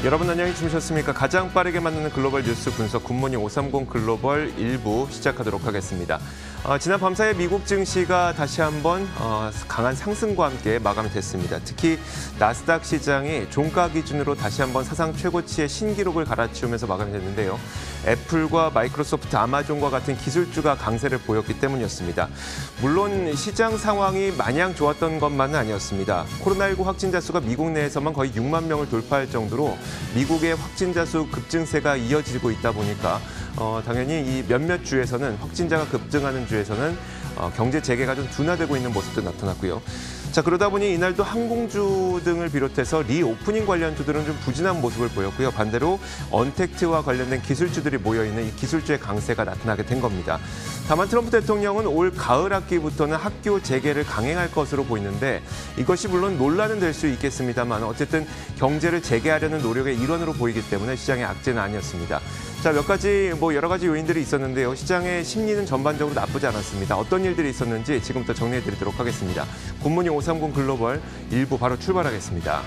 여러분 안녕히 주무셨습니까? 가장 빠르게 만나는 글로벌 뉴스 분석 굿모닝 530 글로벌 1부 시작하도록 하겠습니다. 지난 밤사이 미국 증시가 다시 한번 강한 상승과 함께 마감이 됐습니다. 특히 나스닥 시장이 종가 기준으로 다시 한번 사상 최고치의 신기록을 갈아치우면서 마감이 됐는데요. 애플과 마이크로소프트, 아마존과 같은 기술주가 강세를 보였기 때문이었습니다. 물론 시장 상황이 마냥 좋았던 것만은 아니었습니다. 코로나19 확진자 수가 미국 내에서만 거의 6만 명을 돌파할 정도로 미국의 확진자 수 급증세가 이어지고 있다 보니까 당연히 이 몇몇 주에서는 확진자가 급증하는 주에서는 경제 재개가 좀 둔화되고 있는 모습도 나타났고요. 자, 그러다 보니 이날도 항공주 등을 비롯해서 리오프닝 관련 주들은 좀 부진한 모습을 보였고요. 반대로 언택트와 관련된 기술주들이 모여있는 이 기술주의 강세가 나타나게 된 겁니다. 다만 트럼프 대통령은 올 가을 학기부터는 학교 재개를 강행할 것으로 보이는데 이것이 물론 논란은 될 수 있겠습니다만 어쨌든 경제를 재개하려는 노력의 일원으로 보이기 때문에 시장의 악재는 아니었습니다. 자, 여러 가지 요인들이 있었는데요. 시장의 심리는 전반적으로 나쁘지 않았습니다. 어떤 일들이 있었는지 지금부터 정리해드리도록 하겠습니다. 굿모닝 530 글로벌 1부 바로 출발하겠습니다.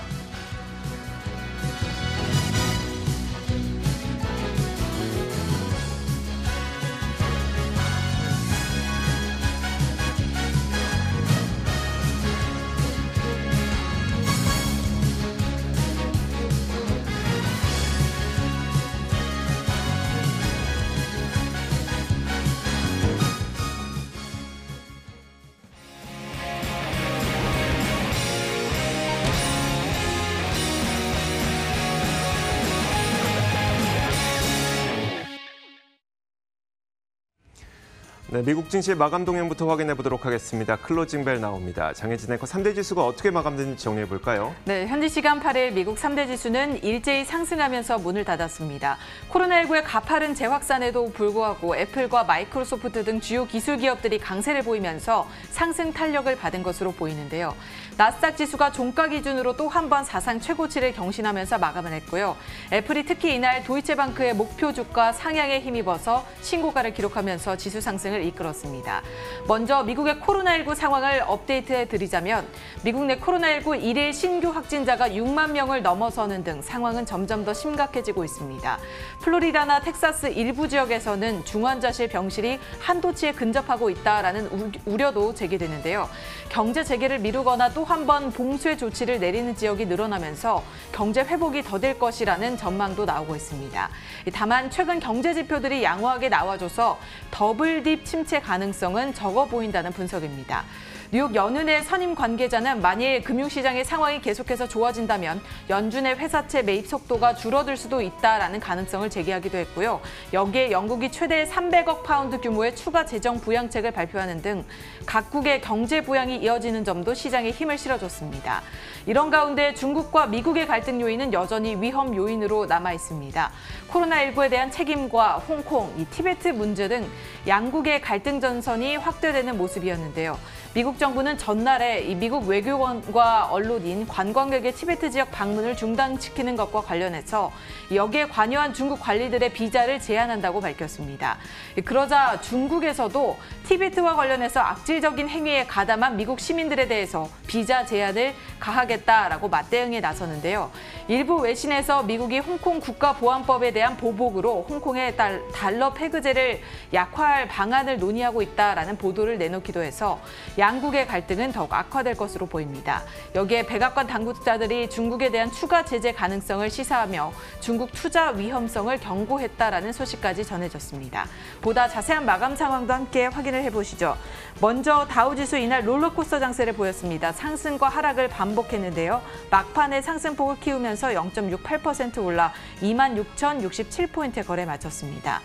네, 미국 증시의 마감 동향부터 확인해 보도록 하겠습니다. 클로징 벨 나옵니다. 장혜진 앵커 3대 지수가 어떻게 마감됐는지 정리해 볼까요? 네, 현지 시간 8일 미국 3대 지수는 일제히 상승하면서 문을 닫았습니다. 코로나19의 가파른 재확산에도 불구하고 애플과 마이크로소프트 등 주요 기술 기업들이 강세를 보이면서 상승 탄력을 받은 것으로 보이는데요. 나스닥 지수가 종가 기준으로 또 한 번 사상 최고치를 경신하면서 마감을 했고요. 애플이 특히 이날 도이체방크의 목표 주가 상향에 힘입어서 신고가를 기록하면서 지수 상승을 이끌었습니다. 먼저 미국의 코로나19 상황을 업데이트해 드리자면 미국 내 코로나19 일일 신규 확진자가 6만 명을 넘어서는 등 상황은 점점 더 심각해지고 있습니다. 플로리다나 텍사스 일부 지역에서는 중환자실 병실이 한도치에 근접하고 있다라는 우려도 제기되는데요. 경제 재개를 미루거나 또 한 번 봉쇄 조치를 내리는 지역이 늘어나면서 경제 회복이 더딜 것이라는 전망도 나오고 있습니다. 다만 최근 경제 지표들이 양호하게 나와줘서 더블 딥 침체 가능성은 적어 보인다는 분석입니다. 뉴욕 연은의 선임 관계자는 만일 금융시장의 상황이 계속해서 좋아진다면 연준의 회사채 매입 속도가 줄어들 수도 있다라는 가능성을 제기하기도 했고요. 여기에 영국이 최대 300억 파운드 규모의 추가 재정 부양책을 발표하는 등 각국의 경제 부양이 이어지는 점도 시장에 힘을 실어줬습니다. 이런 가운데 중국과 미국의 갈등 요인은 여전히 위험 요인으로 남아 있습니다. 코로나19에 대한 책임과 홍콩, 티베트 문제 등 양국의 갈등 전선이 확대되는 모습이었는데요. 미국 정부는 전날에 미국 외교관과 언론인 관광객의 티베트 지역 방문을 중단시키는 것과 관련해서 여기에 관여한 중국 관리들의 비자를 제한한다고 밝혔습니다. 그러자 중국에서도 티베트와 관련해서 악질적인 행위에 가담한 미국 시민들에 대해서 비자 제한을 가하겠다라고 맞대응에 나서는데요. 일부 외신에서 미국이 홍콩 국가보안법에 대한 보복으로 홍콩의 달러 폐기제를 약화할 방안을 논의하고 있다라는 보도를 내놓기도 해서 양국의 갈등은 더욱 악화될 것으로 보입니다. 여기에 백악관 당국자들이 중국에 대한 추가 제재 가능성을 시사하며 중국 투자 위험성을 경고했다라는 소식까지 전해졌습니다. 보다 자세한 마감 상황도 함께 확인을 해보시죠. 먼저 다우지수 이날 롤러코스터 장세를 보였습니다. 상승과 하락을 반복했는데요. 막판에 상승폭을 키우면서 0.68% 올라 26,067포인트에 거래 마쳤습니다.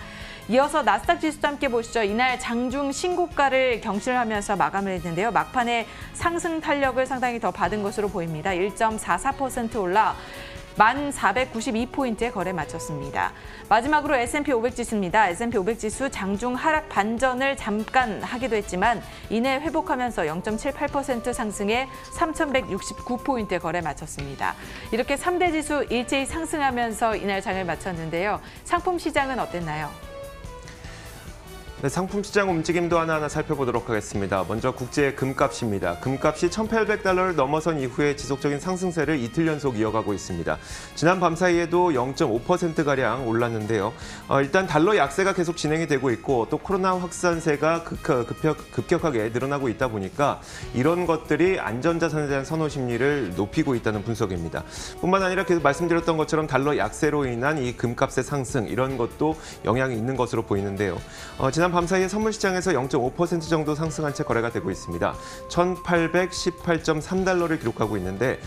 이어서 나스닥 지수도 함께 보시죠. 이날 장중 신고가를 경신을 하면서 마감을 했는데요. 막판에 상승 탄력을 상당히 더 받은 것으로 보입니다. 1.44% 올라 1,492포인트에 거래 마쳤습니다. 마지막으로 S&P 500 지수입니다. S&P 500 지수 장중 하락 반전을 잠깐 하기도 했지만 이내 회복하면서 0.78% 상승해 3,169포인트에 거래 마쳤습니다. 이렇게 3대 지수 일제히 상승하면서 이날 장을 마쳤는데요. 상품 시장은 어땠나요? 네, 상품 시장 움직임도 하나하나 살펴보도록 하겠습니다. 먼저 국제 금값입니다. 금값이 1,800달러를 넘어선 이후에 지속적인 상승세를 이틀 연속 이어가고 있습니다. 지난 밤 사이에도 0.5%가량 올랐는데요. 일단 달러 약세가 계속 진행이 되고 있고 또 코로나 확산세가 급격하게 늘어나고 있다 보니까 이런 것들이 안전자산에 대한 선호 심리를 높이고 있다는 분석입니다. 뿐만 아니라 계속 말씀드렸던 것처럼 달러 약세로 인한 이 금값의 상승 이런 것도 영향이 있는 것으로 보이는데요. 지난 밤 사이에 선물 시장에서 0.5% 정도 상승한 채 거래가 되고 있습니다. 1,818.3달러를 기록하고 있는데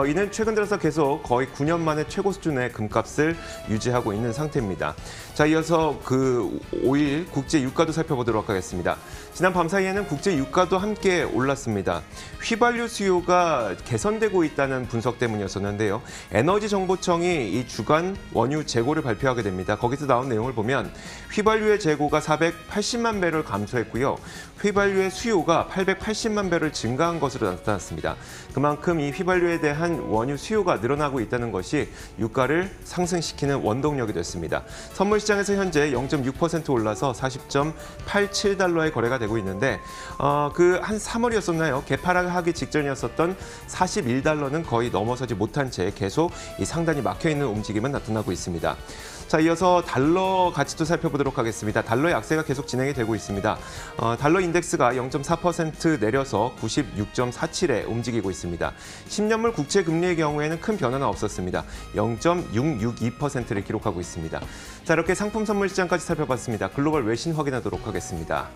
이는 최근 들어서 계속 거의 9년 만에 최고 수준의 금값을 유지하고 있는 상태입니다. 자, 이어서 그 5일 국제 유가도 살펴보도록 하겠습니다. 지난 밤 사이에는 국제 유가도 함께 올랐습니다. 휘발유 수요가 개선되고 있다는 분석 때문이었었는데요. 에너지정보청이 이 주간 원유 재고를 발표하게 됩니다. 거기서 나온 내용을 보면 휘발유의 재고가 480만 배럴 감소했고요. 휘발유의 수요가 880만 배럴 증가한 것으로 나타났습니다. 그만큼 이 휘발유에 대한 원유 수요가 늘어나고 있다는 것이 유가를 상승시키는 원동력이 됐습니다. 선물 시장에서 현재 0.6% 올라서 40.87달러에 거래가 되고 있는데 그 한 3월이었었나요? 개파락하기 직전이었었던 41달러는 거의 넘어서지 못한 채 계속 이 상단이 막혀 있는 움직임은 나타나고 있습니다. 자, 이어서 달러 가치도 살펴보도록 하겠습니다. 달러 약세가 계속 진행이 되고 있습니다. 달러 인덱스가 0.4% 내려서 96.47에 움직이고 있습니다. 10년물 국채 금리의 경우에는 큰 변화는 없었습니다. 0.662%를 기록하고 있습니다. 자, 이렇게 상품 선물 시장까지 살펴봤습니다. 글로벌 외신 확인하도록 하겠습니다.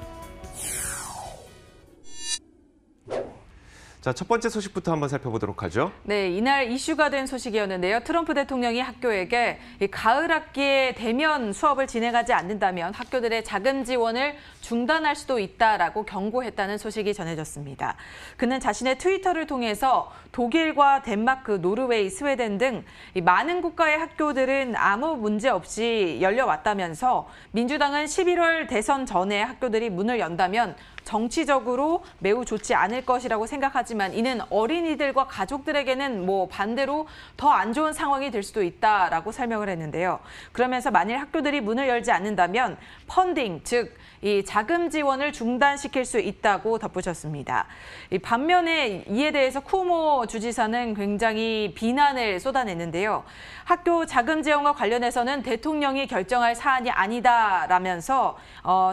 자, 첫 번째 소식부터 한번 살펴보도록 하죠. 네, 이날 이슈가 된 소식이었는데요. 트럼프 대통령이 학교에게 가을 학기에 대면 수업을 진행하지 않는다면 학교들의 자금 지원을 중단할 수도 있다라고 경고했다는 소식이 전해졌습니다. 그는 자신의 트위터를 통해서 독일과 덴마크, 노르웨이, 스웨덴 등 많은 국가의 학교들은 아무 문제 없이 열려왔다면서 민주당은 11월 대선 전에 학교들이 문을 연다면 정치적으로 매우 좋지 않을 것이라고 생각하지만 이는 어린이들과 가족들에게는 반대로 더 안 좋은 상황이 될 수도 있다라고 설명을 했는데요. 그러면서 만일 학교들이 문을 열지 않는다면 펀딩, 즉 이 자금 지원을 중단시킬 수 있다고 덧붙였습니다. 반면에 이에 대해서 쿠오모 주지사는 굉장히 비난을 쏟아냈는데요. 학교 자금 지원과 관련해서는 대통령이 결정할 사안이 아니다라면서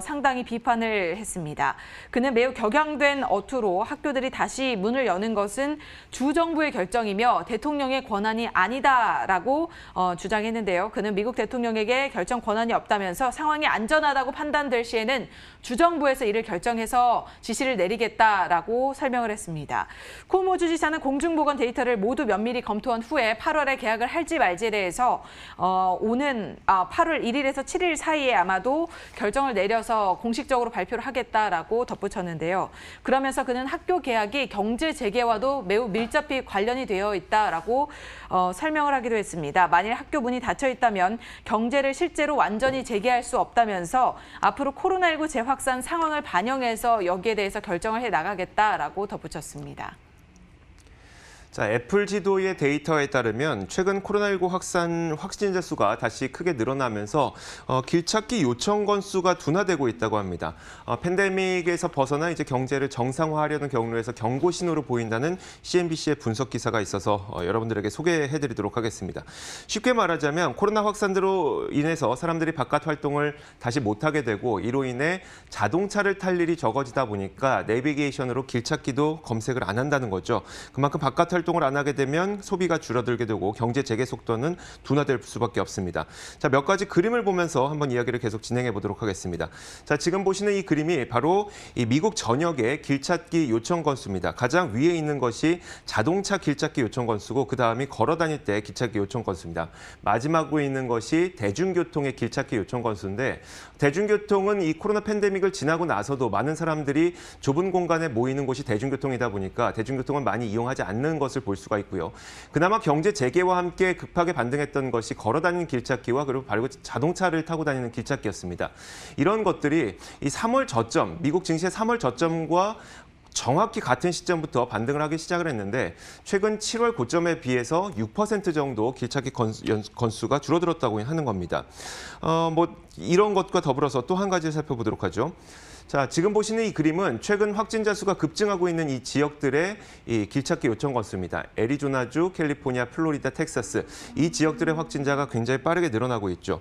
상당히 비판을 했습니다. 그는 매우 격양된 어투로 학교들이 다시 문을 여는 것은 주정부의 결정이며 대통령의 권한이 아니다라고 주장했는데요. 그는 미국 대통령에게 결정 권한이 없다면서 상황이 안전하다고 판단될 시에는 주정부에서 이를 결정해서 지시를 내리겠다라고 설명을 했습니다. 쿠오모 주지사는 공중보건 데이터를 모두 면밀히 검토한 후에 8월에 개학을 할지 말지에 대해서 오는 8월 1일에서 7일 사이에 아마도 결정을 내려서 공식적으로 발표를 하겠다라고 덧붙였는데요. 그러면서 그는 학교 개학이 경제 재개와도 매우 밀접히 관련이 되어 있다라고 설명을 하기도 했습니다. 만일 학교 문이 닫혀 있다면 경제를 실제로 완전히 재개할 수 없다면서 앞으로 코로나19 재확산 상황을 반영해서 여기에 대해서 결정을 해 나가겠다라고 덧붙였습니다. 자, 애플 지도의 데이터에 따르면 최근 코로나19 확진자 수가 다시 크게 늘어나면서 길찾기 요청 건수가 둔화되고 있다고 합니다. 팬데믹에서 벗어나 이제 경제를 정상화하려는 경로에서 경고 신호로 보인다는 CNBC의 분석 기사가 있어서 여러분들에게 소개해드리도록 하겠습니다. 쉽게 말하자면 코로나 확산으로 인해서 사람들이 바깥 활동을 다시 못하게 되고 이로 인해 자동차를 탈 일이 적어지다 보니까 내비게이션으로 길찾기도 검색을 안 한다는 거죠. 그만큼 바깥 활동을 안 하게 되면 소비가 줄어들게 되고 경제 재개 속도는 둔화될 수밖에 없습니다. 자, 몇 가지 그림을 보면서 한번 이야기를 계속 진행해 보도록 하겠습니다. 자, 지금 보시는 이 그림이 바로 이 미국 전역의 길찾기 요청 건수입니다. 가장 위에 있는 것이 자동차 길찾기 요청 건수고 그 다음이 걸어 다닐 때 길찾기 요청 건수입니다. 마지막으로 있는 것이 대중교통의 길찾기 요청 건수인데 대중교통은 이 코로나 팬데믹을 지나고 나서도 많은 사람들이 좁은 공간에 모이는 곳이 대중교통이다 보니까 대중교통을 많이 이용하지 않는 것을 볼 수가 있고요. 그나마 경제 재개와 함께 급하게 반등했던 것이 걸어다니는 길찾기와 그리고 바로 자동차를 타고 다니는 길찾기였습니다. 이런 것들이 이 3월 저점, 미국 증시의 3월 저점과 정확히 같은 시점부터 반등을 하기 시작을 했는데 최근 7월 고점에 비해서 6% 정도 길찾기 건수가 줄어들었다고 하는 겁니다. 이런 것과 더불어서 또 한 가지 살펴보도록 하죠. 자, 지금 보시는 이 그림은 최근 확진자 수가 급증하고 있는 이 지역들의 이 길찾기 요청 건수입니다. 애리조나주, 캘리포니아, 플로리다, 텍사스 이 지역들의 확진자가 굉장히 빠르게 늘어나고 있죠.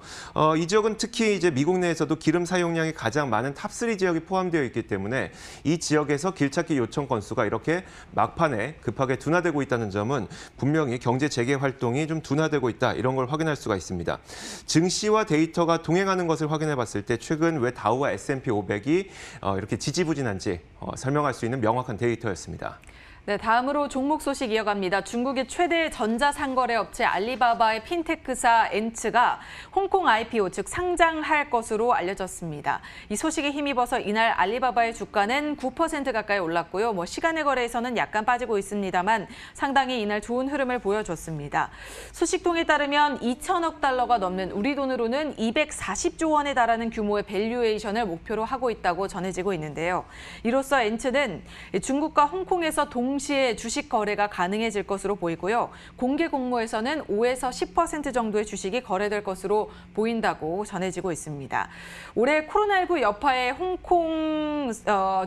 이 지역은 특히 이제 미국 내에서도 기름 사용량이 가장 많은 탑3 지역이 포함되어 있기 때문에 이 지역에서 길찾기 요청 건수가 이렇게 막판에 급하게 둔화되고 있다는 점은 분명히 경제 재개 활동이 좀 둔화되고 있다 이런 걸 확인할 수가 있습니다. 증시와 데이터가 동행하는 것을 확인해 봤을 때 최근 왜 다우와 S&P 500이 이렇게 지지부진한지 설명할 수 있는 명확한 데이터였습니다. 네, 다음으로 종목 소식 이어갑니다. 중국의 최대 전자상거래 업체 알리바바의 핀테크사 엔츠가 홍콩 IPO, 즉 상장할 것으로 알려졌습니다. 이 소식에 힘입어서 이날 알리바바의 주가는 9% 가까이 올랐고요. 시간의 거래에서는 약간 빠지고 있습니다만 상당히 이날 좋은 흐름을 보여줬습니다. 소식통에 따르면 2천억 달러가 넘는 우리 돈으로는 240조 원에 달하는 규모의 밸류에이션을 목표로 하고 있다고 전해지고 있는데요. 이로써 엔츠는 중국과 홍콩에서 동시에 주식 거래가 가능해질 것으로 보이고요. 공개 공모에서는 5에서 10% 정도의 주식이 거래될 것으로 보인다고 전해지고 있습니다. 올해 코로나19 여파에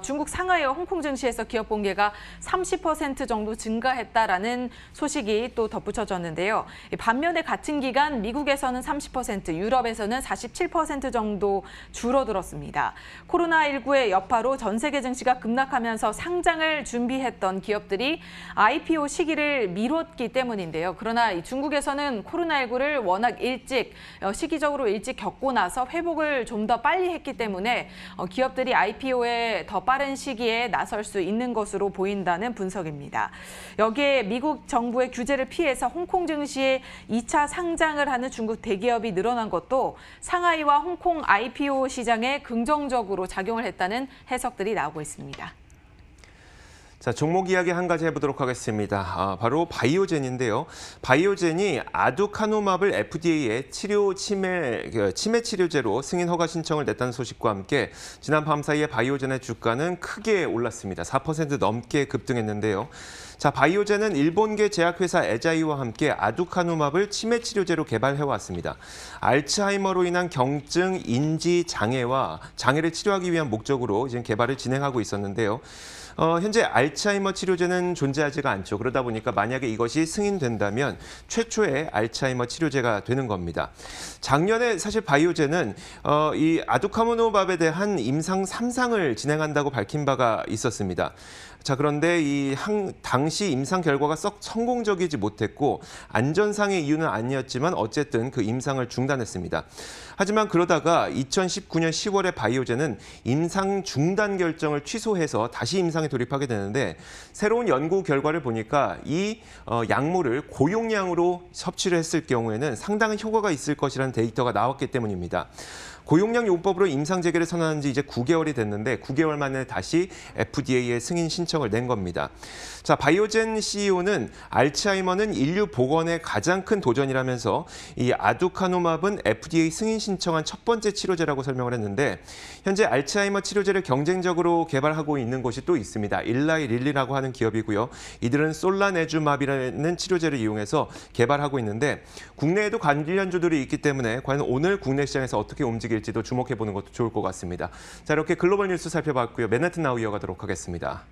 중국 상하이와 홍콩 증시에서 기업 공개가 30% 정도 증가했다라는 소식이 또 덧붙여졌는데요. 반면에 같은 기간 미국에서는 30%, 유럽에서는 47% 정도 줄어들었습니다. 코로나19의 여파로 전 세계 증시가 급락하면서 상장을 준비했던 기업들이 IPO 시기를 미뤘기 때문인데요. 그러나 중국에서는 코로나19를 워낙 시기적으로 일찍 겪고 나서 회복을 좀 더 빨리 했기 때문에 기업들이 IPO에 더 빠른 시기에 나설 수 있는 것으로 보인다는 분석입니다. 여기에 미국 정부의 규제를 피해서 홍콩 증시에 2차 상장을 하는 중국 대기업이 늘어난 것도 상하이와 홍콩 IPO 시장에 긍정적으로 작용을 했다는 해석들이 나오고 있습니다. 자, 종목 이야기 한 가지 해보도록 하겠습니다. 바로 바이오젠인데요. 바이오젠이 아두카누맙을 FDA에 치매 치료제로 승인 허가 신청을 냈다는 소식과 함께 지난 밤 사이에 바이오젠의 주가는 크게 올랐습니다. 4% 넘게 급등했는데요. 자, 바이오젠은 일본계 제약회사 에자이와 함께 아두카누맙을 치매 치료제로 개발해왔습니다. 알츠하이머로 인한 경증, 인지 장애를 치료하기 위한 목적으로 지금 개발을 진행하고 있었는데요. 현재 알츠하이머 치료제는 존재하지가 않죠. 그러다 보니까 만약에 이것이 승인된다면 최초의 알츠하이머 치료제가 되는 겁니다. 작년에 사실 바이오젠은 이 아두카누맙에 대한 임상 3상을 진행한다고 밝힌 바가 있었습니다. 자, 그런데 당시 임상 결과가 썩 성공적이지 못했고 안전상의 이유는 아니었지만 어쨌든 그 임상을 중단했습니다. 하지만 그러다가 2019년 10월에 바이오젠은 임상 중단 결정을 취소해서 다시 임상에 돌입하게 되는데 새로운 연구 결과를 보니까 이 약물을 고용량으로 섭취를 했을 경우에는 상당한 효과가 있을 것이라는 데이터가 나왔기 때문입니다. 고용량 요법으로 임상 재개를 선언한 지 이제 9개월이 됐는데 9개월 만에 다시 FDA에 승인 신청을 낸 겁니다. 자, 바이오젠 CEO는 알츠하이머는 인류 복원의 가장 큰 도전이라면서 이 아두카누맙은 FDA 승인 신청한 첫 번째 치료제라고 설명을 했는데 현재 알츠하이머 치료제를 경쟁적으로 개발하고 있는 곳이 또 있습니다. 일라이 릴리라고 하는 기업이고요. 이들은 솔라네주맙이라는 치료제를 이용해서 개발하고 있는데 국내에도 관련주들이 있기 때문에 과연 오늘 국내 시장에서 어떻게 움직일지도 주목해보는 것도 좋을 것 같습니다. 자, 이렇게 글로벌 뉴스 살펴봤고요. 맨하튼 나우 이어가도록 하겠습니다.